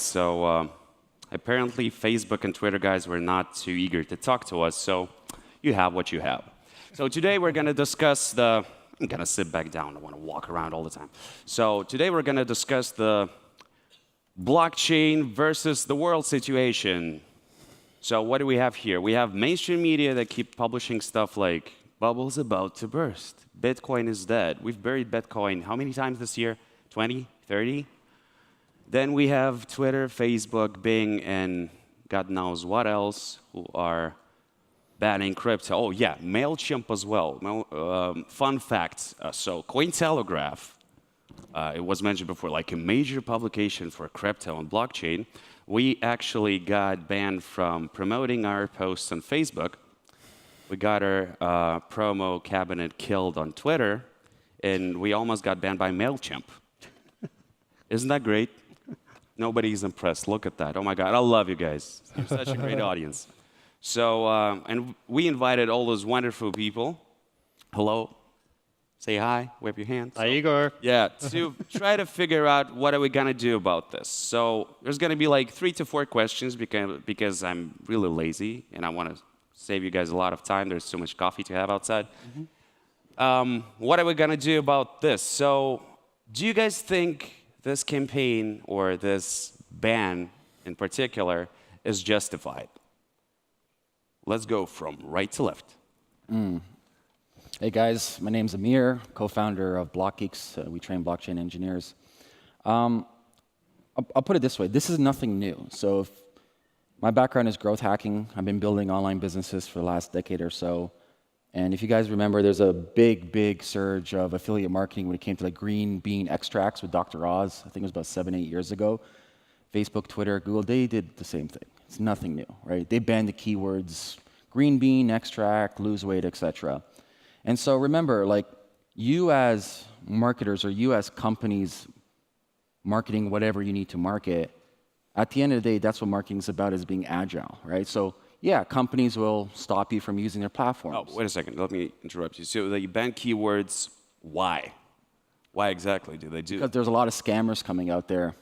So apparently Facebook and Twitter guys were not too eager to talk to us, so you have what you have. So today we're going to discuss the... I'm going to sit back down. I want to walk around all the time. So today we're going to discuss the blockchain versus the world situation. So what do we have here? We have mainstream media that keep publishing stuff like, bubble's about to burst. Bitcoin is dead. We've buried Bitcoin how many times this year? 20? 30? Then we have Twitter, Facebook, Bing, and God knows what else, who are banning crypto. Oh, yeah, MailChimp as well. Fun fact, so Cointelegraph, it was mentioned before, like a major publication for crypto and blockchain. We actually got banned from promoting our posts on Facebook. We got our promo cabinet killed on Twitter, and we almost got banned by MailChimp. Isn't that great? Nobody's impressed. Look at that. Oh, my God. I love you guys. You're such a great audience. So, and we invited all those wonderful people. Hello. Say hi. Wave your hands. Hi, Igor. Yeah, to try to figure out what are we going to do about this. So there's going to be like 3 to 4 questions because I'm really lazy and I want to save you guys a lot of time. There's so much coffee to have outside. What are we going to do about this? So do you guys think this campaign or this ban in particular is justified? Let's go from right to left. Hey guys, my name's Ameer, co-founder of Blockgeeks. We train blockchain engineers. I'll put it this way, this is nothing new. So my background is growth hacking. I've been building online businesses for the last decade or so. And if you guys remember, there's a big surge of affiliate marketing when it came to like green bean extracts with Dr. Oz. I think it was about 7, 8 years ago. Facebook, Twitter, Google, they did the same thing. It's nothing new, right? They banned the keywords green bean, extract, lose weight, etc. And so remember, like you as marketers or you as companies marketing whatever you need to market, at the end of the day, that's what marketing is about, is being agile, right? So yeah, companies will stop you from using their platforms. Oh, wait a second. Let me interrupt you. So they ban keywords. Why? Why exactly do they do? Because there's a lot of scammers coming out there.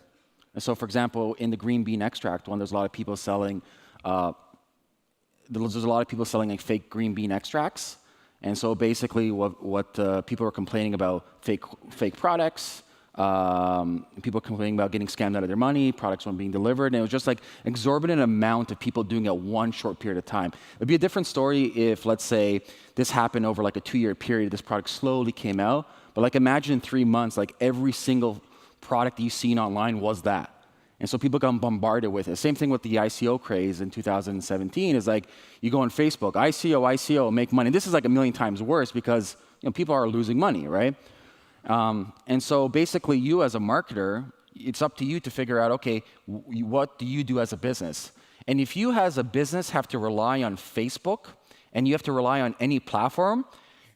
And so, for example, in the green bean extract one, there's a lot of people selling. There's a lot of people selling like fake green bean extracts. And so basically, what people are complaining about fake products. People complaining about getting scammed out of their money, products weren't being delivered, and it was just like exorbitant amount of people doing it one short period of time. It'd be a different story if, let's say, this happened over like a 2-year period, this product slowly came out, but like imagine in 3 months, like every single product you've seen online was that. And so people got bombarded with it. Same thing with the ICO craze in 2017 is like, you go on Facebook, ICO, make money. This is like a million times worse because people are losing money, right? And so basically you as a marketer, it's up to you to figure out, okay, what do you do as a business? And if you as a business have to rely on Facebook and you have to rely on any platform,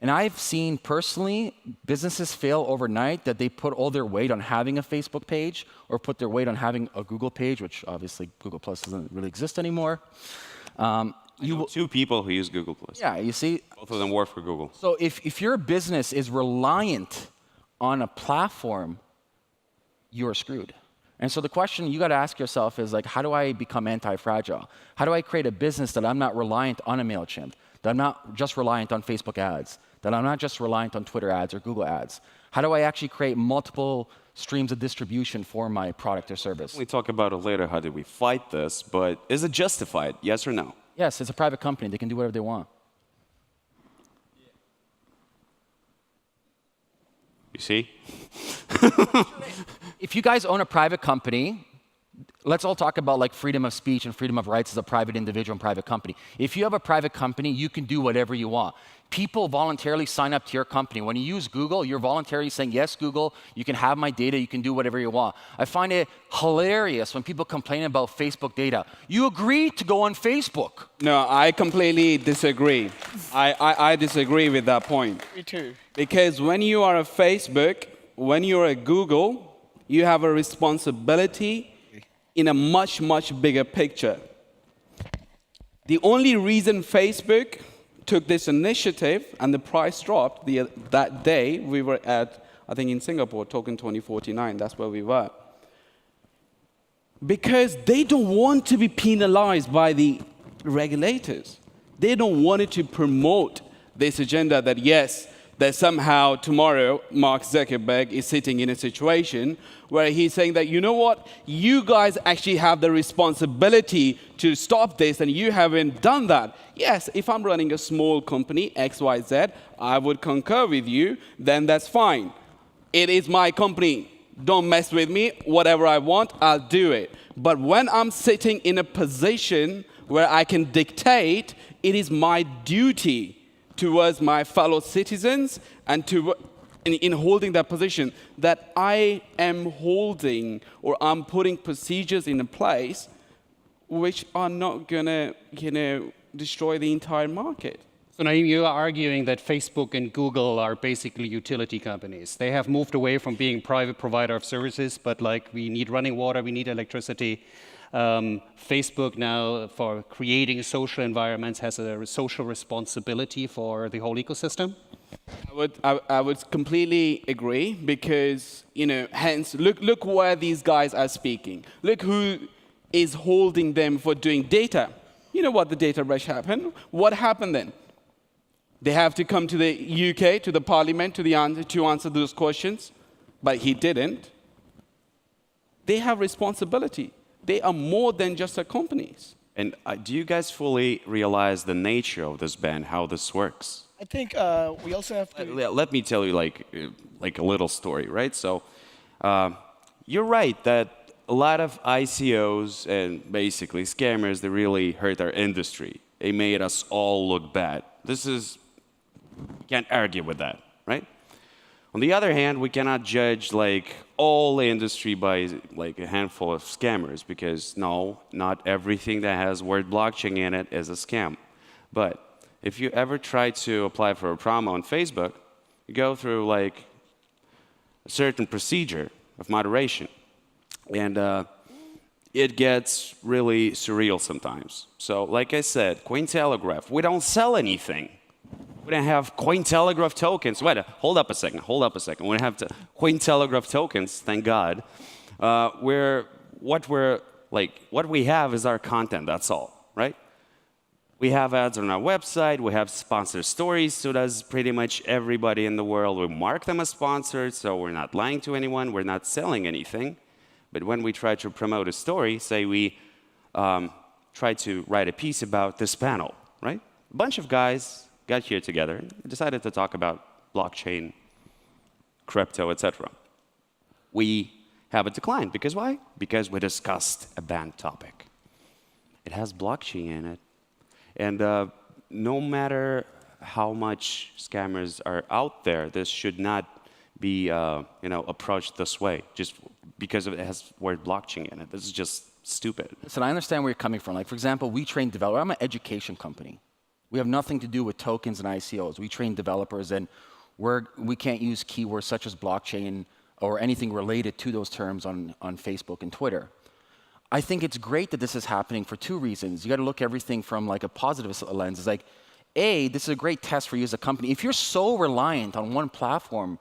and I've seen personally businesses fail overnight that they put all their weight on having a Facebook page or put their weight on having a Google page, which obviously Google Plus doesn't really exist anymore. I know 2 people who use Google Plus. Yeah, you see. Both of them work for Google. So if your business is reliant on a platform, you're screwed. And so the question you got to ask yourself is like, how do I become anti-fragile? How do I create a business that I'm not reliant on a MailChimp, that I'm not just reliant on Facebook ads, that I'm not just reliant on Twitter ads or Google ads? How do I actually create multiple streams of distribution for my product or service? We'll talk about it later, how do we fight this, but is it justified, yes or no? Yes, it's a private company. They can do whatever they want. You see? If you guys own a private company, let's all talk about like freedom of speech and freedom of rights as a private individual and private company. If you have a private company, you can do whatever you want. People voluntarily sign up to your company. When you use Google, you're voluntarily saying, yes, Google, you can have my data, you can do whatever you want. I find it hilarious when people complain about Facebook data. You agreed to go on Facebook. No, I completely disagree. I disagree with that point. Me too. Because when you are a Facebook, when you're a Google, you have a responsibility in a much bigger picture. The only reason Facebook took this initiative and the price dropped that day, we were at, I think in Singapore, token 2049, that's where we were. because they don't want to be penalized by the regulators. They don't want it to promote this agenda that, yes, that somehow tomorrow Mark Zuckerberg is sitting in a situation where he's saying that, you know what, you guys actually have the responsibility to stop this and you haven't done that. Yes, if I'm running a small company, XYZ, I would concur with you, then that's fine. It is my company. Don't mess with me. Whatever I want, I'll do it. But when I'm sitting in a position where I can dictate, it is my duty towards my fellow citizens and in holding that position that I am holding or I'm putting procedures in place which are not going to, destroy the entire market. So Naeem, you are arguing that Facebook and Google are basically utility companies. They have moved away from being private provider of services, but like we need running water, we need electricity. Facebook now, for creating social environments, has a social responsibility for the whole ecosystem? I would completely agree because, hence, look where these guys are speaking. Look who is holding them for doing data. You know what the data rush happened? What happened then? They have to come to the UK, to the parliament, to answer those questions, but he didn't. They have responsibility. They are more than just a companies. And do you guys fully realize the nature of this ban, how this works? I think we also have to... Let me tell you like a little story, right? So you're right that a lot of ICOs and basically scammers, they really hurt our industry. They made us all look bad. Can't argue with that, right? On the other hand, we cannot judge like all the industry by like a handful of scammers because no, not everything that has word blockchain in it is a scam. But if you ever try to apply for a promo on Facebook, you go through like a certain procedure of moderation. And it gets really surreal sometimes. So like I said, Cointelegraph, we don't sell anything. We don't have Cointelegraph tokens. Wait, hold up a second. We don't have Cointelegraph tokens, thank God. What we have is our content, that's all, right? We have ads on our website, we have sponsored stories, so does pretty much everybody in the world. We mark them as sponsored, so we're not lying to anyone, we're not selling anything. But when we try to promote a story, say we try to write a piece about this panel, right? A bunch of guys got here together and decided to talk about blockchain, crypto, etc. We have a decline. Because why? Because we discussed a banned topic. It has blockchain in it. And no matter how much scammers are out there, this should not be approached this way, just because it has word blockchain in it. This is just stupid. Listen, I understand where you're coming from. Like, for example, we train developers. I'm an education company. We have nothing to do with tokens and ICOs. We train developers, and we can't use keywords such as blockchain or anything related to those terms on Facebook and Twitter. I think it's great that this is happening for two reasons. You got to look at everything from like a positive lens. It's like, A, this is a great test for you as a company. If you're so reliant on one platform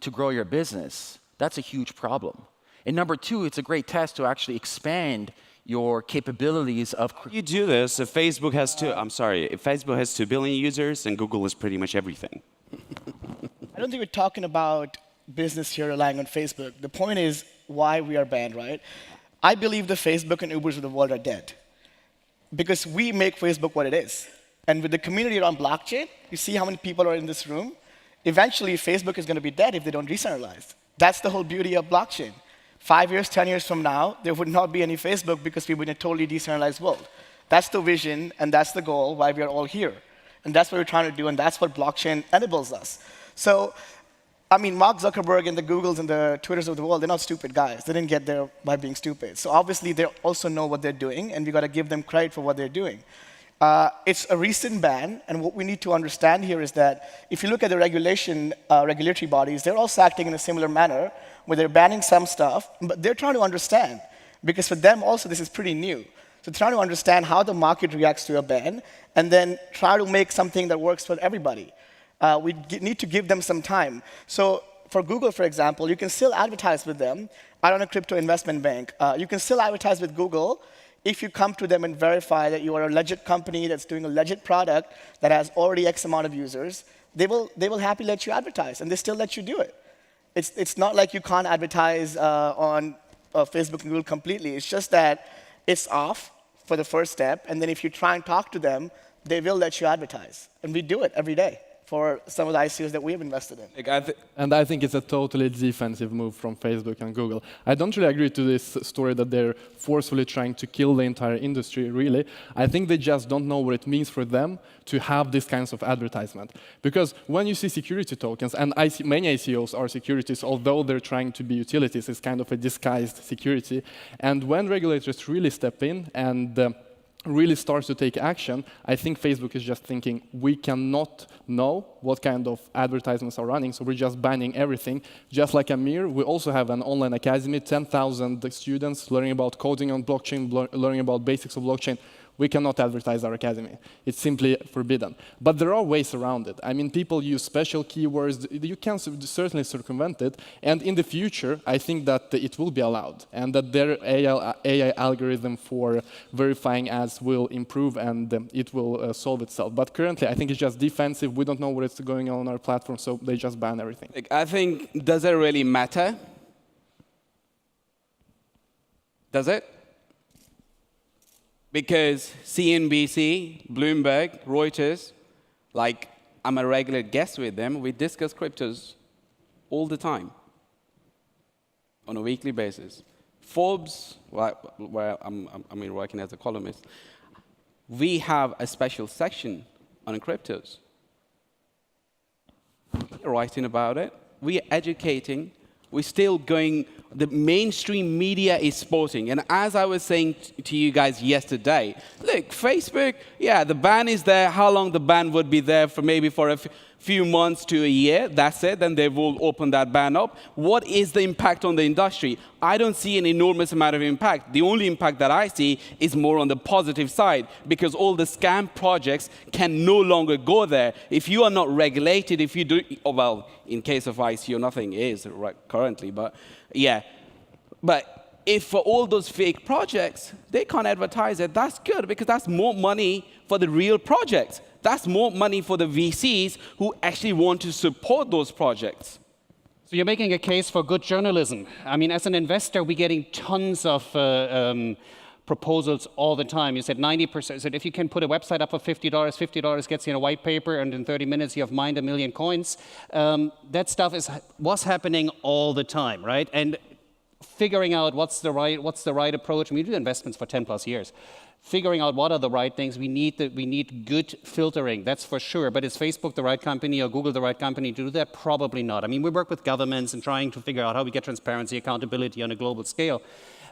to grow your business, that's a huge problem. And number two, it's a great test to actually expand your capabilities of... You do this if Facebook has if Facebook has 2 billion users and Google is pretty much everything. I don't think we're talking about business here relying on Facebook. The point is why we are banned, right? I believe the Facebook and Ubers of the world are dead because we make Facebook what it is. And with the community around blockchain, you see how many people are in this room. Eventually, Facebook is going to be dead if they don't decentralize. That's the whole beauty of blockchain. 5 years, 10 years from now, there would not be any Facebook because we're in a totally decentralized world. That's the vision, and that's the goal, why we are all here. And that's what we're trying to do, and that's what blockchain enables us. So, I mean, Mark Zuckerberg and the Googles and the Twitters of the world, they're not stupid guys. They didn't get there by being stupid. So obviously, they also know what they're doing, and we've got to give them credit for what they're doing. It's a recent ban, and what we need to understand here is that if you look at the regulatory bodies, they're also acting in a similar manner, where they're banning some stuff, but they're trying to understand, because for them also this is pretty new. So trying to understand how the market reacts to a ban, and then try to make something that works for everybody. We need to give them some time. So for Google, for example, you can still advertise with them. I run a crypto investment bank. You can still advertise with Google if you come to them and verify that you are a legit company that's doing a legit product that has already X amount of users. They will happily let you advertise, and they still let you do it. It's not like you can't advertise on Facebook and Google completely. It's just that it's off for the first step, and then if you try and talk to them, they will let you advertise. And we do it every day for some of the ICOs that we have invested in. And I think it's a totally defensive move from Facebook and Google. I don't really agree to this story that they're forcefully trying to kill the entire industry, really. I think they just don't know what it means for them to have these kinds of advertisement. Because when you see security tokens, and many ICOs are securities, although they're trying to be utilities, it's kind of a disguised security. And when regulators really step in and really starts to take action, I think Facebook is just thinking, we cannot know what kind of advertisements are running, so we're just banning everything. Just like Ameer, we also have an online academy, 10,000 students learning about coding on blockchain, learning about basics of blockchain. We cannot advertise our academy. It's simply forbidden. But there are ways around it. I mean, people use special keywords. You can certainly circumvent it. And in the future, I think that it will be allowed, and that their AI algorithm for verifying ads will improve, and it will solve itself. But currently, I think it's just defensive. We don't know what is going on our platform, so they just ban everything. I think, does it really matter? Does it? Because CNBC, Bloomberg, Reuters, like I'm a regular guest with them, we discuss cryptos all the time on a weekly basis. Forbes, where I'm working as a columnist, we have a special section on cryptos. We're writing about it. We're educating. We're still going. The mainstream media is sporting. And as I was saying to you guys yesterday, look, Facebook, yeah, the ban is there. How long the ban would be there for? Maybe for a few months to a year. That's it. Then they will open that ban up. What is the impact on the industry? I don't see an enormous amount of impact. The only impact that I see is more on the positive side, because all the scam projects can no longer go there. If you are not regulated, if you do, well, in case of ICO, nothing is right currently, but yeah. But if for all those fake projects, they can't advertise it, that's good, because that's more money for the real projects. That's more money for the VCs who actually want to support those projects. So you're making a case for good journalism. I mean, as an investor, we're getting tons of proposals all the time. You said 90%. So if you can put a website up for $50, $50 gets you in a white paper, and in 30 minutes you have mined 1 million coins. That stuff was happening all the time, right? And figuring out what's the right approach. We do investments for 10 plus years. Figuring out what are the right things. We need good filtering, that's for sure. But is Facebook the right company or Google the right company to do that? Probably not. I mean, we work with governments and trying to figure out how we get transparency, accountability on a global scale.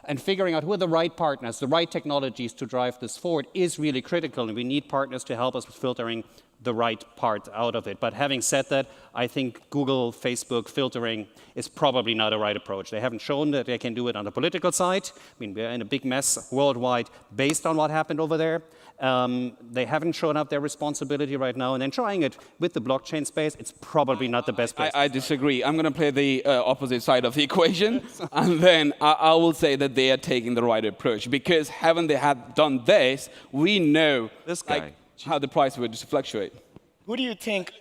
And figuring out who are the right partners, the right technologies to drive this forward is really critical. And we need partners to help us with filtering the right part out of it. But having said that, I think Google, Facebook filtering is probably not a right approach. They haven't shown that they can do it on the political side. I mean, we're in a big mess worldwide based on what happened over there. They haven't shown up their responsibility right now. And then trying it with the blockchain space, it's probably not the best place. I disagree. I'm going to play the opposite side of the equation. And then I will say that they are taking the right approach. Because haven't they done this, we know this guy. Like, how the price would fluctuate. Who do you think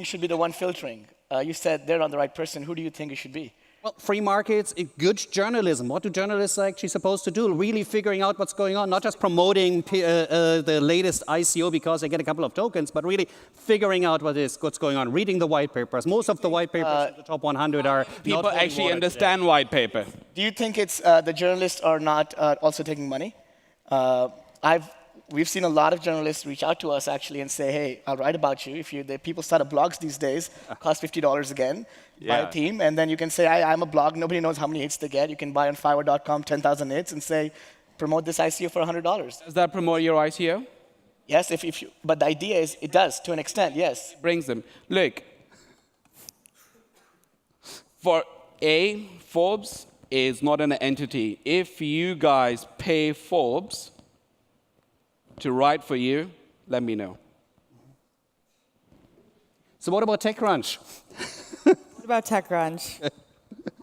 should be the one filtering? You said they're not the right person. Who do you think it should be? Well, free markets, good journalism. What do journalists actually supposed to do? Really figuring out what's going on, not just promoting the latest ICO because they get a couple of tokens, but really figuring out what's going on, reading the white papers. Most of the white papers in the top 100 are people actually understand white paper. Do you think it's the journalists are not also taking money? We've seen a lot of journalists reach out to us actually and say, hey, I'll write about you. People start blogs these days, cost $50 again, buy a team, and then you can say, I'm a blog, nobody knows how many hits they get. You can buy on Fiverr.com 10,000 hits and say, promote this ICO for $100. Does that promote your ICO? Yes, but the idea is it does to an extent, yes. Brings them. Look, Forbes is not an entity. If you guys pay Forbes to write for you, let me know. So what about TechCrunch? What about TechCrunch.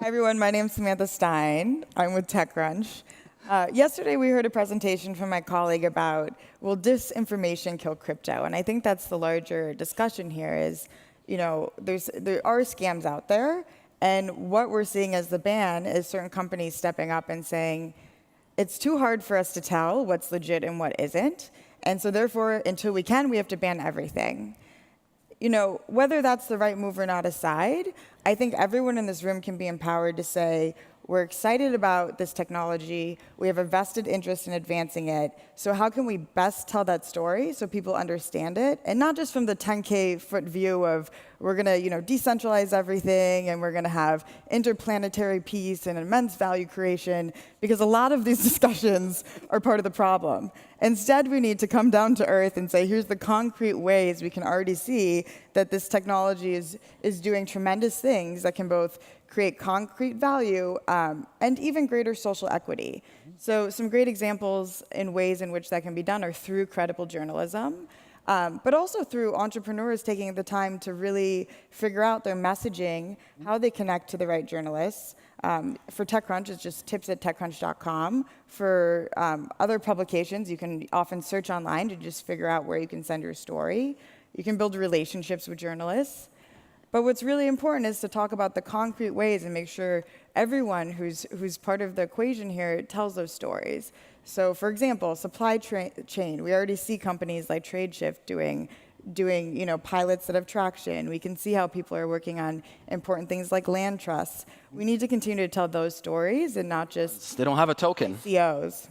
Hi, everyone. My name's Samantha Stein. I'm with TechCrunch. Yesterday, we heard a presentation from my colleague about, will disinformation kill crypto? And I think that's the larger discussion here is, there are scams out there. And what we're seeing as the ban is certain companies stepping up and saying, it's too hard for us to tell what's legit and what isn't. And so therefore, until we can, we have to ban everything. Whether that's the right move or not aside, I think everyone in this room can be empowered to say, we're excited about this technology, we have a vested interest in advancing it, so how can we best tell that story so people understand it? And not just from the 10K foot view of, we're gonna decentralize everything, and we're gonna have interplanetary peace and immense value creation, because a lot of these discussions are part of the problem. Instead, we need to come down to earth and say, here's the concrete ways we can already see that this technology is doing tremendous things that can both create concrete value and even greater social equity. So some great examples in ways in which that can be done are through credible journalism, but also through entrepreneurs taking the time to really figure out their messaging, how they connect to the right journalists. For TechCrunch, it's just tips@techcrunch.com. For other publications, you can often search online to just figure out where you can send your story. You can build relationships with journalists. But what's really important is to talk about the concrete ways and make sure everyone who's part of the equation here tells those stories. So, for example, supply chain. We already see companies like TradeShift doing pilots that have traction. We can see how people are working on important things like land trusts. We need to continue to tell those stories and not just They don't have a token. CEOs.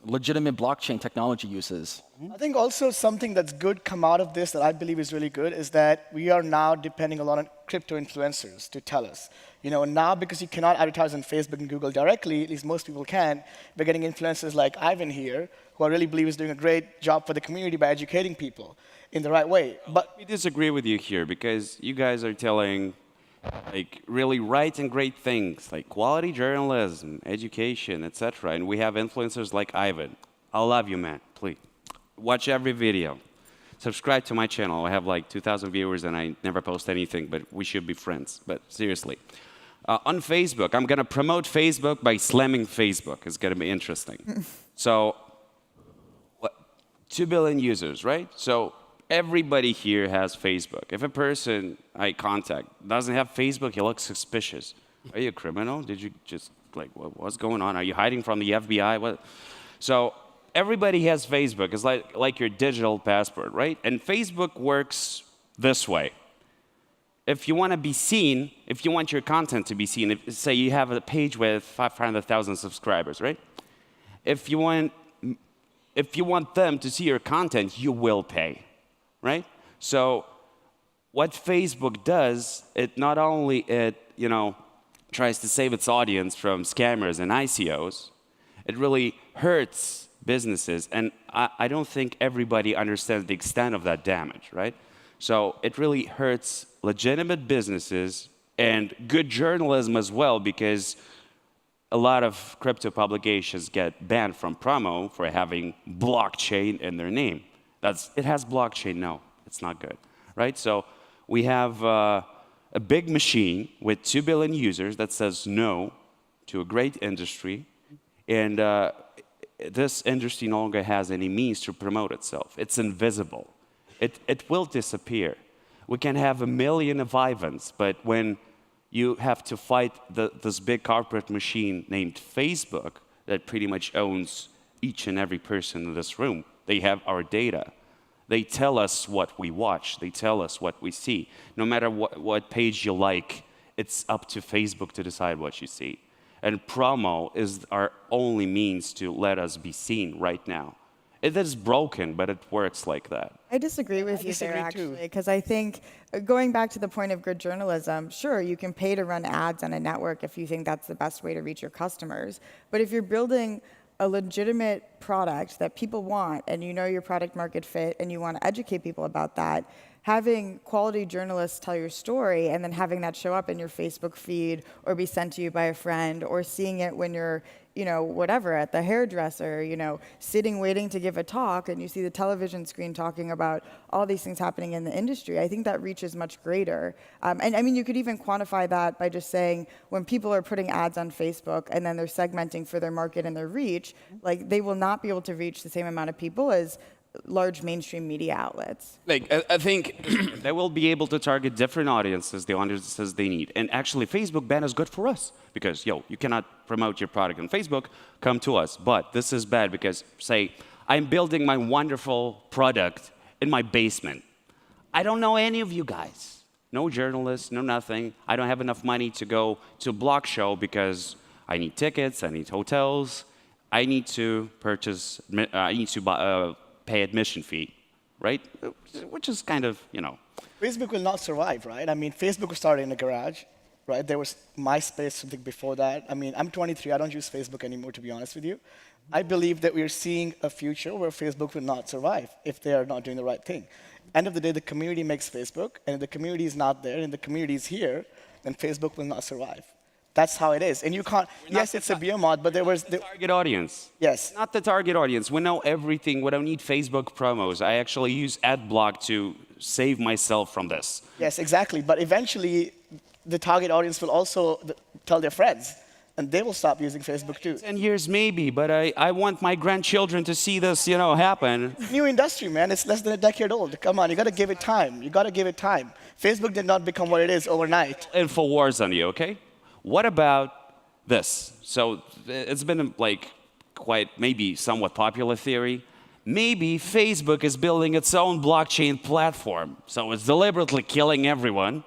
Legitimate blockchain technology uses. I think also something that's good come out of this that I believe is really good is that we are now depending a lot on crypto influencers to tell us. Now because you cannot advertise on Facebook and Google directly, at least most people can, we're getting influencers like Ivan here, who I really believe is doing a great job for the community by educating people in the right way. But We disagree with you here because you guys are telling really right and great things like quality journalism, education, etc. And we have influencers like Ivan. I love you, man. Please watch every video. Subscribe to my channel. I have like 2,000 viewers and I never post anything, but we should be friends. But seriously. On Facebook, I'm going to promote Facebook by slamming Facebook. It's going to be interesting. So, 2 billion users, right? So everybody here has Facebook. If a person I contact doesn't have Facebook, he looks suspicious. Are you a criminal? Did you just, what's going on? Are you hiding from the FBI? What? So everybody has Facebook. It's like your digital passport, right? And Facebook works this way. If you want to be seen, if you want your content to be seen, say you have a page with 500,000 subscribers, right? If you want them to see your content, you will pay, right? So what Facebook does, it not only tries to save its audience from scammers and ICOs, it really hurts businesses. And I don't think everybody understands the extent of that damage, right? So it really hurts legitimate businesses and good journalism as well, because a lot of crypto publications get banned from promo for having blockchain in their name. It has blockchain, no, it's not good, right? So we have a big machine with 2 billion users that says no to a great industry, and this industry no longer has any means to promote itself. It's invisible. It will disappear. We can have 1 million of Ivans, but when you have to fight this big corporate machine named Facebook that pretty much owns each and every person in this room, they have our data. They tell us what we watch. They tell us what we see. No matter what page you like, it's up to Facebook to decide what you see. And promo is our only means to let us be seen right now. It is broken, but it works like that. I disagree with you there, actually, because I think, going back to the point of good journalism, sure, you can pay to run ads on a network if you think that's the best way to reach your customers. But if you're building a legitimate product that people want, and you know your product market fit, and you want to educate people about that, having quality journalists tell your story and then having that show up in your Facebook feed or be sent to you by a friend or seeing it when you're, whatever, at the hairdresser, sitting waiting to give a talk and you see the television screen talking about all these things happening in the industry. I think that reach is much greater. And I mean, you could even quantify that by just saying when people are putting ads on Facebook and then they're segmenting for their market and their reach, like they will not be able to reach the same amount of people as large mainstream media outlets. Like, I think They will be able to target different audiences, the audiences they need. And actually, Facebook ban is good for us because, you cannot promote your product on Facebook, come to us. But this is bad because, say, I'm building my wonderful product in my basement. I don't know any of you guys. No journalists, no nothing. I don't have enough money to go to BlockShow because I need tickets, I need hotels, I need to purchase, I need to pay admission fee, right? Which is kind of, Facebook will not survive, right? I mean, Facebook was started in a garage, right? There was MySpace, something before that. I mean, I'm 23. I don't use Facebook anymore, to be honest with you. I believe that we are seeing a future where Facebook will not survive if they are not doing the right thing. End of the day, the community makes Facebook, and if the community is not there and the community is here, then Facebook will not survive. That's how it is. And you can't, yes, it's a behemoth, but there was... the target audience. Yes. Not the target audience. We know everything. We don't need Facebook promos. I actually use AdBlock to save myself from this. Yes, exactly. But eventually, the target audience will also tell their friends, and they will stop using Facebook too. 10 years maybe, but I want my grandchildren to see this, happen. New industry, man. It's less than a decade old. Come on, you got to give it time. You got to give it time. Facebook did not become what it is overnight. InfoWars on you, okay? What about this? So it's been quite maybe somewhat popular theory. Maybe Facebook is building its own blockchain platform. So it's deliberately killing everyone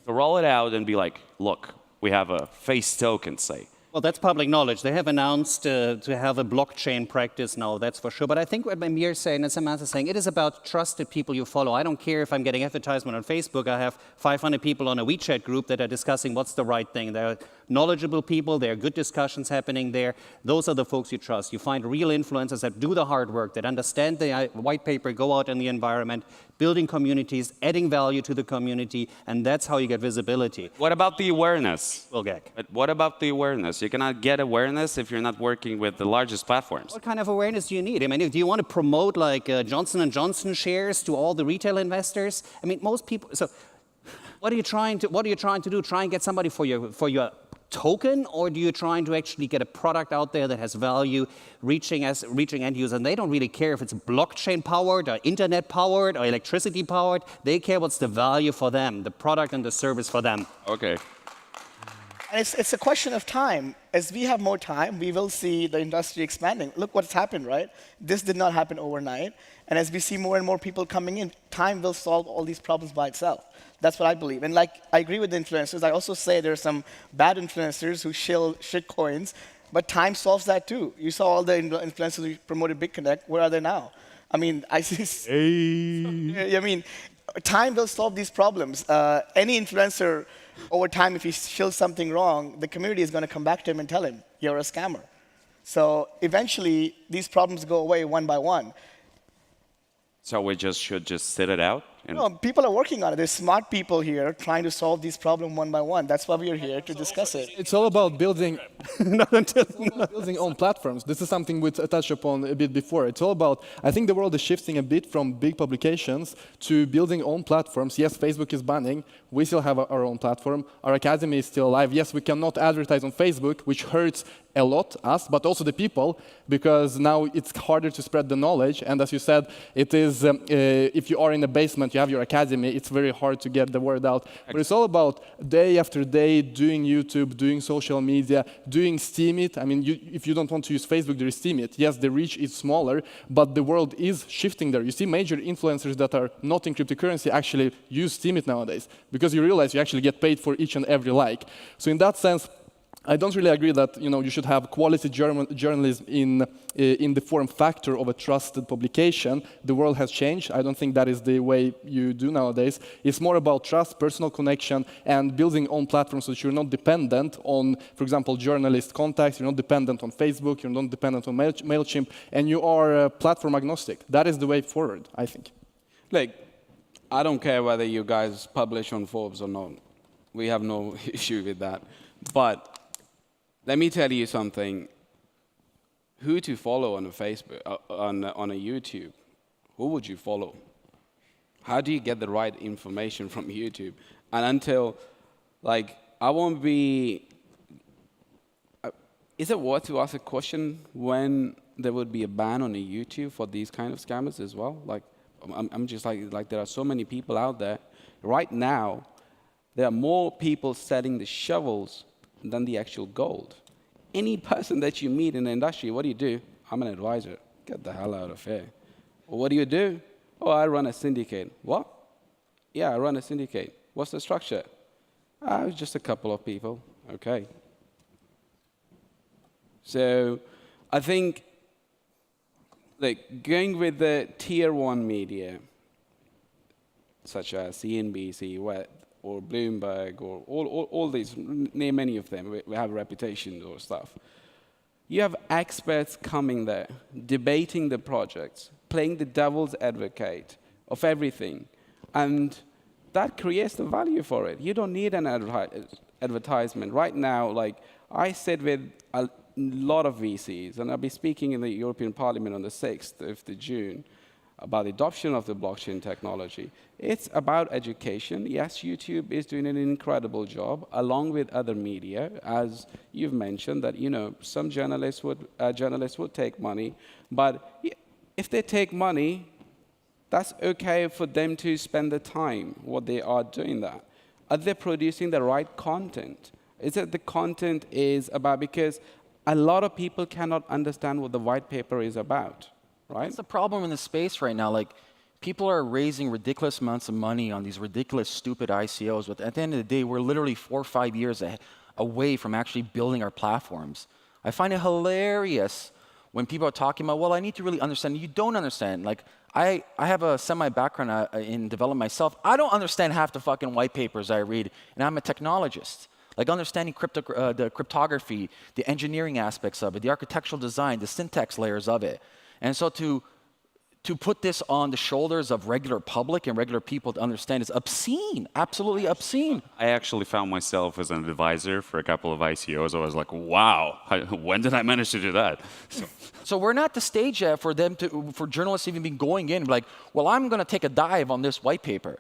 to roll it out and be like, look, we have a face token, say. Well, that's public knowledge. They have announced to have a blockchain practice now, that's for sure. But I think what Ameer is saying and Samantha is saying, it is about trusted people you follow. I don't care if I'm getting advertisement on Facebook. I have 500 people on a WeChat group that are discussing what's the right thing. There are knowledgeable people. There are good discussions happening there. Those are the folks you trust. You find real influencers that do the hard work, that understand the white paper, go out in the environment, building communities, adding value to the community, and that's how you get visibility. What about the awareness? Well, Gag. But what about the awareness? You cannot get awareness if you're not working with the largest platforms. What kind of awareness do you need? I mean, do you want to promote Johnson & Johnson shares to all the retail investors? I mean, most people. So, what are you trying to do? Try and get somebody for your token, or do you trying to actually get a product out there that has value, reaching end users? And they don't really care if it's blockchain powered or internet powered or electricity powered. They care what's the value for them, the product and the service for them. Okay. And it's a question of time. As we have more time, we will see the industry expanding. Look what's happened, right? This did not happen overnight. And as we see more and more people coming in, time will solve all these problems by itself. That's what I believe. And I agree with the influencers. I also say there are some bad influencers who shill shit coins, but time solves that too. You saw all the influencers who promoted BitConnect. Where are they now? I mean, I mean, time will solve these problems. Any influencer, over time, if he shills something wrong, the community is going to come back to him and tell him, you're a scammer. So eventually, these problems go away one by one. So we should just sit it out? No, people are working on it. There's smart people here trying to solve these problems one by one. That's why we are here to discuss it. It's all about building building own platforms. This is something we touched upon a bit before. It's all about, I think the world is shifting a bit from big publications to building own platforms. Yes, Facebook is banning. We still have our own platform. Our academy is still alive. Yes, we cannot advertise on Facebook, which hurts a lot us, but also the people, because now it's harder to spread the knowledge. And as you said, it is if you are in the basement, you have your academy, it's very hard to get the word out. But it's all about day after day doing YouTube, doing social media, doing Steemit. I mean, if you don't want to use Facebook, there is Steemit. Yes, the reach is smaller, but the world is shifting there. You see major influencers that are not in cryptocurrency actually use Steemit nowadays, because you realize you actually get paid for each and every like. So in that sense, I don't really agree that you should have quality journalism in the form factor of a trusted publication. The world has changed. I don't think that is the way you do nowadays. It's more about trust, personal connection, and building own platforms so that you're not dependent on, for example, journalist contacts. You're not dependent on Facebook. You're not dependent on MailChimp, and you are platform agnostic. That is the way forward, I think. I don't care whether you guys publish on Forbes or not. We have no issue with that. But let me tell you something. Who to follow on a Facebook, on a YouTube? Who would you follow? How do you get the right information from YouTube? And until, like, I won't be. Is it worth to ask a question when there would be a ban on a YouTube for these kind of scammers as well? Like, I'm just like there are so many people out there. Right now, there are more people selling the shovels than the actual gold. Any person that you meet in the industry, what do? I'm an advisor. Get the hell out of here. Well, what do? Oh, I run a syndicate. What? Yeah, I run a syndicate. What's the structure? Just a couple of people. Okay. So I think, like, going with the tier 1 media, such as CNBC or Bloomberg or all these, name any of them, we have reputations or stuff. You have experts coming there, debating the projects, playing the devil's advocate of everything. And that creates the value for it. You don't need an advertisement. Right now, like, I sit with a lot of VCs, and I'll be speaking in the European Parliament on the 6th of June about the adoption of the blockchain technology. It's about education. Yes, YouTube is doing an incredible job, along with other media, as you've mentioned, that, you know, some journalists would take money, but if they take money, that's okay for them to spend the time what they are doing that. Are they producing the right content? Is it the content is about, because a lot of people cannot understand what the white paper is about, right? That's the problem in the space right now. Like, people are raising ridiculous amounts of money on these ridiculous, stupid ICOs, but at the end of the day, we're literally 4 or 5 years away from actually building our platforms. I find it hilarious when people are talking about, well, I need to really understand. You don't understand. Like, I have a semi-background in development myself. I don't understand half the fucking white papers I read, and I'm a technologist. Like, understanding the cryptography, the engineering aspects of it, the architectural design, the syntax layers of it. And so to put this on the shoulders of regular public and regular people to understand is obscene, absolutely obscene. I actually found myself as an advisor for a couple of ICOs. I was like, wow, when did I manage to do that? So we're not at the stage yet for journalists even be going in and be like, well, I'm going to take a dive on this white paper.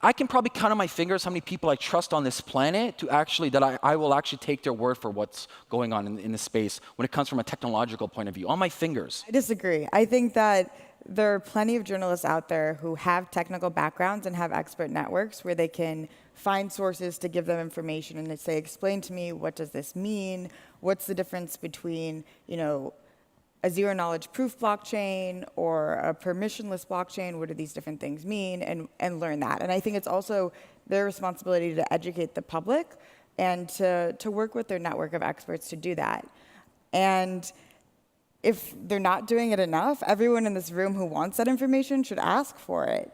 I can probably count on my fingers how many people I trust on this planet to actually, that I will actually take their word for what's going on in the space when it comes from a technological point of view, on my fingers. I disagree. I think that there are plenty of journalists out there who have technical backgrounds and have expert networks where they can find sources to give them information and they say, explain to me, what does this mean? What's the difference between, you know, a zero-knowledge proof blockchain or a permissionless blockchain? What do these different things mean? And learn that. And I think it's also their responsibility to educate the public and to work with their network of experts to do that. And if they're not doing it enough, everyone in this room who wants that information should ask for it.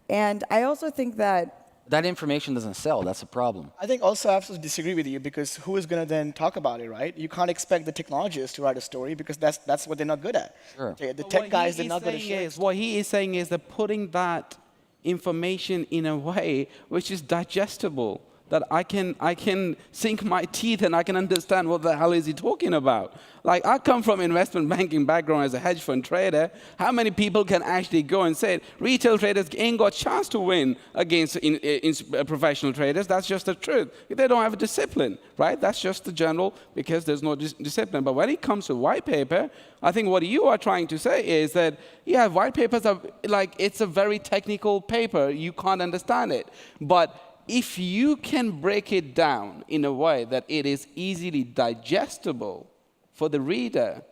And I also think that information doesn't sell. That's a problem. I think also I have to disagree with you, because who is going to then talk about it, right? You can't expect the technologists to write a story, because that's what they're not good at. Sure. The tech guys, they're not good at sharing. What he is saying is that putting that information in a way which is digestible, that I can sink my teeth and I can understand what the hell is he talking about. Like, I come from investment banking background as a hedge fund trader. How many people can actually go and say, retail traders ain't got a chance to win against professional traders? That's just the truth. They don't have a discipline, right? That's just the general, because there's no discipline. But when it comes to white paper, I think what you are trying to say is that, yeah, white papers are like, it's a very technical paper. You can't understand it. But if you can break it down in a way that it is easily digestible for the reader,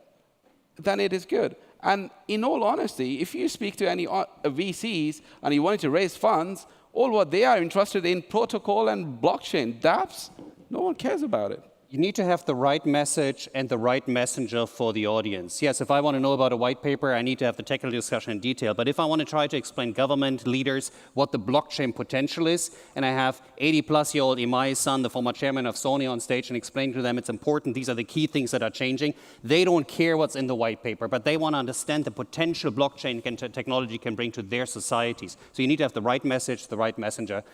then it is good. And in all honesty, if you speak to any VCs and you want to raise funds, all what they are interested in, protocol and blockchain, dApps, no one cares about it. You need to have the right message and the right messenger for the audience. Yes, if I want to know about a white paper, I need to have the technical discussion in detail. But if I want to try to explain government leaders what the blockchain potential is, and I have 80-plus-year-old Imai San, the former chairman of Sony, on stage and explain to them it's important, these are the key things that are changing, they don't care what's in the white paper, but they want to understand the potential blockchain technology can bring to their societies. So you need to have the right message, the right messenger.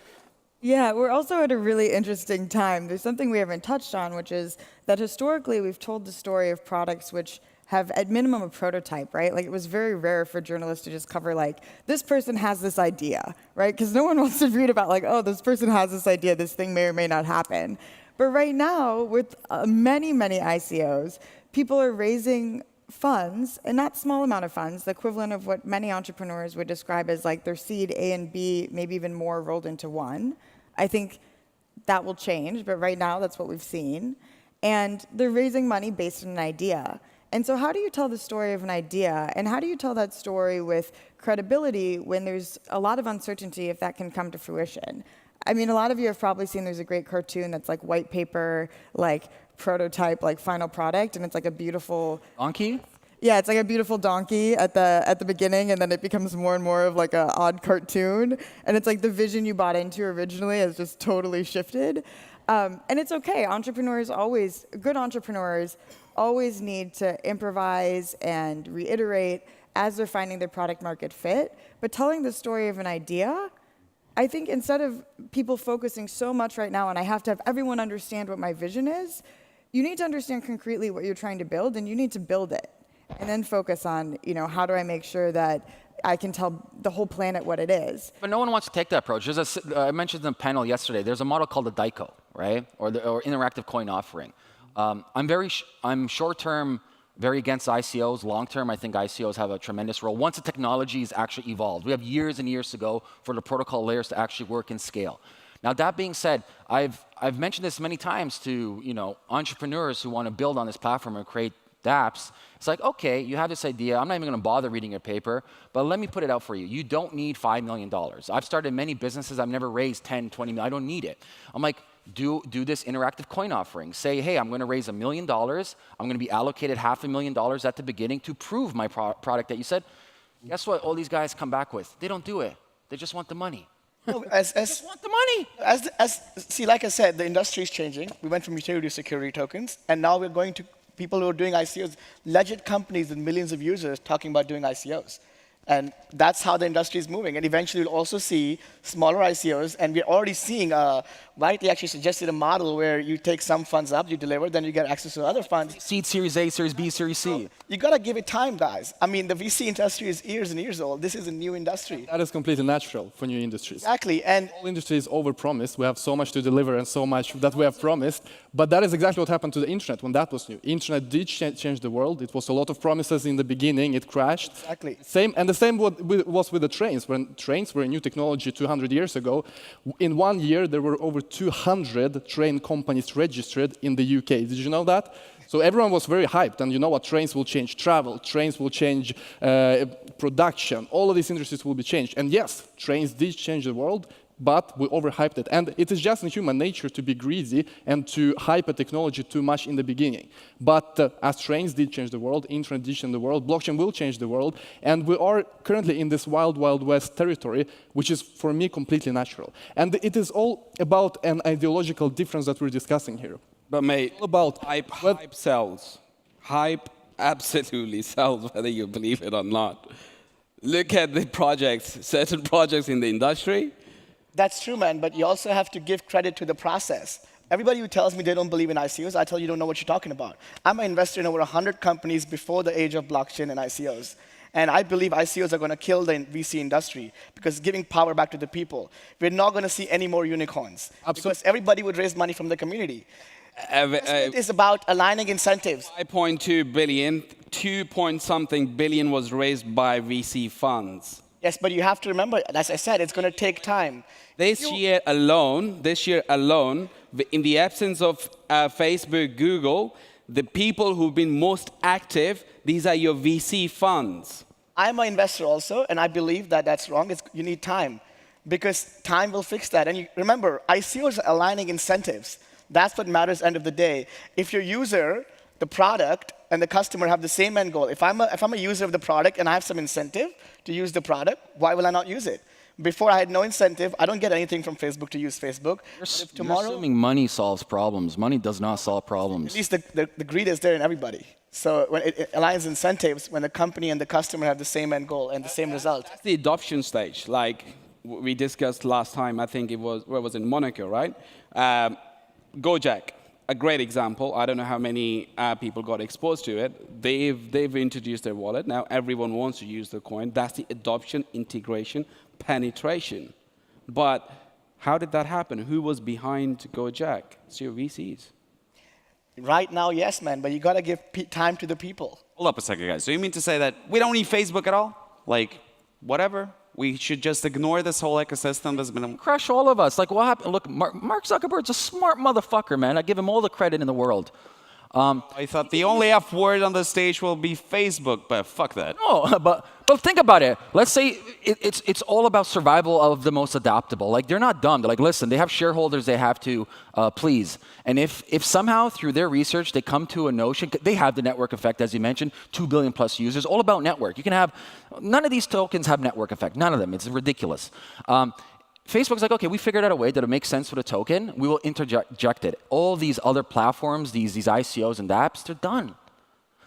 Yeah, we're also at a really interesting time. There's something we haven't touched on, which is that historically we've told the story of products which have at minimum a prototype, right? Like it was very rare for journalists to just cover like, this person has this idea, right? Because no one wants to read about like, oh, this person has this idea, this thing may or may not happen. But right now, with many, many ICOs, people are raising funds, and not small amount of funds, the equivalent of what many entrepreneurs would describe as like their seed A and B, maybe even more rolled into one. I think that will change, but right now that's what we've seen. And they're raising money based on an idea. And so how do you tell the story of an idea? And how do you tell that story with credibility when there's a lot of uncertainty if that can come to fruition? I mean, a lot of you have probably seen there's a great cartoon that's like white paper, like prototype, like final product, and it's like a beautiful Donkey? Yeah, it's like a beautiful donkey at the beginning, and then it becomes more and more of like an odd cartoon. And it's like the vision you bought into originally has just totally shifted. And it's okay. Good entrepreneurs always need to improvise and reiterate as they're finding their product market fit. But telling the story of an idea, I think instead of people focusing so much right now on I have to have everyone understand what my vision is, you need to understand concretely what you're trying to build, and you need to build it. And then focus on, how do I make sure that I can tell the whole planet what it is. But no one wants to take that approach. I mentioned in the panel yesterday, there's a model called the DICO, right? Or interactive coin offering. I'm short-term very against ICOs. Long-term, I think ICOs have a tremendous role. Once the technology is actually evolved, we have years and years to go for the protocol layers to actually work and scale. Now, that being said, I've mentioned this many times to entrepreneurs who want to build on this platform and create dApps. It's like, okay, you have this idea. I'm not even going to bother reading your paper, but let me put it out for you. You don't need $5 million. I've started many businesses. I've never raised 10, 20 million. I don't need it. I'm like, do this interactive coin offering. Say, hey, I'm going to raise $1 million. I'm going to be allocated $500,000 at the beginning to prove my product that you said. Guess what all these guys come back with? They don't do it. They just want the money. No, just want the money. See, like I said, the industry is changing. We went from utility to security tokens, and now we're going to people who are doing ICOs, legit companies with millions of users talking about doing ICOs. And that's how the industry is moving. And eventually we'll also see smaller ICOs, and we're already seeing, Whitey actually suggested a model where you take some funds up, you deliver, then you get access to other funds. Seed, Series A, Series B, Series C. So you got to give it time, guys. I mean, the VC industry is years and years old. This is a new industry. That is completely natural for new industries. Exactly. And all industries overpromise. We have so much to deliver and so much that we have promised. But that is exactly what happened to the internet when that was new. Internet did change the world. It was a lot of promises in the beginning. It crashed. Exactly. The same was with the trains. When trains were a new technology 200 years ago, in 1 year there were over 200 train companies registered in the UK. Did you know that? So everyone was very hyped, and you know what? Trains will change travel, trains will change production. All of these industries will be changed. And yes, trains did change the world, but we overhyped it. And it is just in human nature to be greedy and to hype a technology too much in the beginning. But as trains did change the world, internet did change the world, blockchain will change the world, and we are currently in this wild, wild west territory, which is, for me, completely natural. And it is all about an ideological difference that we're discussing here. But mate, hype sells. Hype absolutely sells, whether you believe it or not. Look at the projects, certain projects in the industry. that's true, man, but you also have to give credit to the process. Everybody who tells me they don't believe in ICOs, I tell you don't know what you're talking about. I'm an investor in over 100 companies before the age of blockchain and ICOs. And I believe ICOs are going to kill the VC industry because giving power back to the people. We're not going to see any more unicorns. Absolutely. Because everybody would raise money from the community. It's about aligning incentives. 5.2 billion, 2-point-something billion was raised by VC funds. Yes, but you have to remember, as I said, it's going to take time. This year alone, in the absence of Facebook, Google, the people who've been most active, these are your VC funds. I'm an investor also, and I believe that that's wrong. You need time, because time will fix that. And you remember, ICOs are aligning incentives. That's what matters end of the day. If your user, the product, and the customer have the same end goal, if I'm a user of the product and I have some incentive to use the product, why will I not use it? Before I had no incentive, I don't get anything from Facebook to use Facebook. If tomorrow, you're assuming money solves problems. Money does not solve problems. at least the greed is there in everybody. So when it aligns incentives, when the company and the customer have the same end goal and the same result. That's the adoption stage. Like we discussed last time, I think it was, where was it, Monaco, right? Gojek, a great example. I don't know how many people got exposed to it. They've introduced their wallet. Now everyone wants to use the coin. That's the adoption, integration, penetration. But how did that happen? Who was behind Gojek? It's your VCs. Right now, yes, man, but you got to give time to the people. Hold up a second, guys. So you mean to say that we don't need Facebook at all? Like, whatever? We should just ignore this whole ecosystem that's been... Crush all of us. Like, what happened? Look, Mark Zuckerberg's a smart motherfucker, man. I give him all the credit in the world. I thought the only F word on the stage will be Facebook, but fuck that. No, but think about it. Let's say it's all about survival of the most adaptable. Like, they're not dumb. They're like, listen, they have shareholders they have to please. And if somehow through their research they come to a notion, they have the network effect, as you mentioned, 2 billion plus users, all about network. You can have, none of these tokens have network effect. None of them. It's ridiculous. Facebook's like, okay, we figured out a way that it makes sense for the token. We will interject it. All these other platforms, these ICOs and apps, they're done.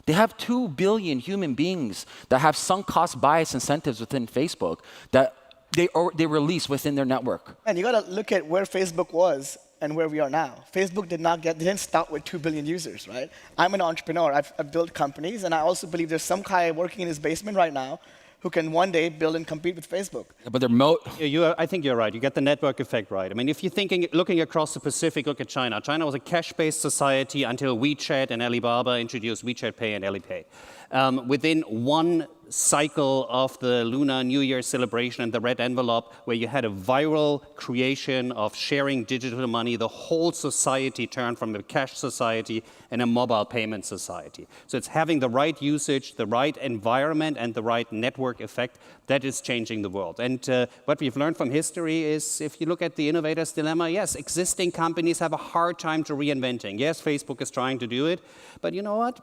They have 2 billion human beings that have sunk cost bias incentives within Facebook that they release within their network. And you got to look at where Facebook was and where we are now. Facebook didn't start with 2 billion users, right? I'm an entrepreneur. I've built companies, and I also believe there's some guy working in his basement right now who can one day build and compete with Facebook. But they're I think you're right. You get the network effect right. I mean, if you're looking across the Pacific, look at China. China was a cash-based society until WeChat and Alibaba introduced WeChat Pay and Alipay. Within one cycle of the Lunar New Year celebration and the red envelope, where you had a viral creation of sharing digital money, the whole society turned from a cash society and a mobile payment society. So it's having the right usage, the right environment, and the right network effect that is changing the world. And what we've learned from history is, if you look at the innovator's dilemma, yes, existing companies have a hard time to reinventing. Yes, Facebook is trying to do it, but you know what?